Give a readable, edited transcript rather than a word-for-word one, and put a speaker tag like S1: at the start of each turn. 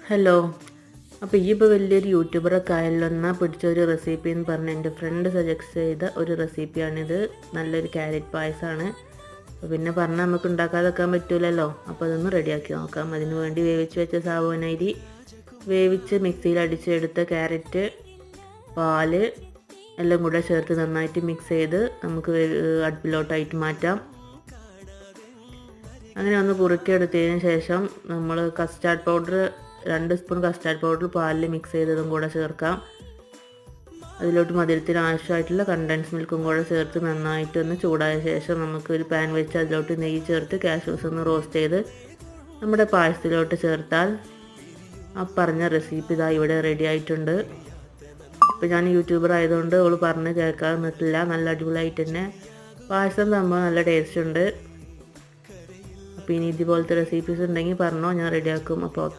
S1: Hello. അപ്പോൾ ഈ ഇപ്പോൾ വലിയൊരു യൂട്യൂബറൊക്കെ ആയല്ലോ, എന്നാൽ പിടിച്ച ഒരു റെസിപ്പി എന്ന് പറഞ്ഞ് എൻ്റെ ഫ്രണ്ട് സജസ്റ്റ് ചെയ്ത ഒരു റെസിപ്പിയാണിത്. നല്ലൊരു ക്യാരറ്റ് പായസമാണ്. പിന്നെ പറഞ്ഞാൽ നമുക്ക് ഉണ്ടാക്കാതെക്കാൻ പറ്റില്ലല്ലോ. അപ്പോൾ അതൊന്ന് റെഡിയാക്കി നോക്കാം. അതിന് വേണ്ടി വേവിച്ച് വെച്ച സാബുനരി, വേവിച്ച് മിക്സിയിൽ അടിച്ചെടുത്ത ക്യാരറ്റ്, പാല് എല്ലാം കൂടെ ചേർത്ത് നന്നായിട്ട് മിക്സ് ചെയ്ത് നമുക്ക് അടുപ്പിലോട്ടായിട്ട് മാറ്റാം. അങ്ങനെ ഒന്ന് കുറുക്കിയെടുത്തതിന് ശേഷം നമ്മൾ custard powder 2 spoon custard powder പാലിൽ മിക്സ് ചെയ്തതും കൂടെ ചേർക്കാം. അതിലോട്ട് മധുരത്തിന് ആവശ്യമായിട്ടുള്ള കണ്ടൻസ് മിൽക്കും കൂടെ ചേർത്ത് നന്നായിട്ടൊന്ന് ചൂടായ ശേഷം നമുക്കൊരു പാൻ വെച്ച് അതിലോട്ട് നെയ്യ് ചേർത്ത് കാഷ്യൂസ് ഒന്ന് റോസ്റ്റ് ചെയ്ത് നമ്മുടെ പായസത്തിലോട്ട് ചേർത്താൽ ആ പറഞ്ഞ റെസിപ്പി ഇതാ ഇവിടെ റെഡി ആയിട്ടുണ്ട്. ഇപ്പോൾ ഞാൻ യൂട്യൂബർ ആയതുകൊണ്ട് അവൾ പറഞ്ഞ് കേൾക്കാൻ നിന്നിട്ടില്ല. നല്ല അടിപൊളിയായിട്ട് തന്നെ പായസം തമ്മിൽ നല്ല ടേസ്റ്റ് ഉണ്ട്. അപ്പോൾ ഇനി ഇതുപോലത്തെ റെസിപ്പീസ് ഉണ്ടെങ്കിൽ പറഞ്ഞോ, ഞാൻ റെഡിയാക്കും. അപ്പോൾ ഓക്കെ.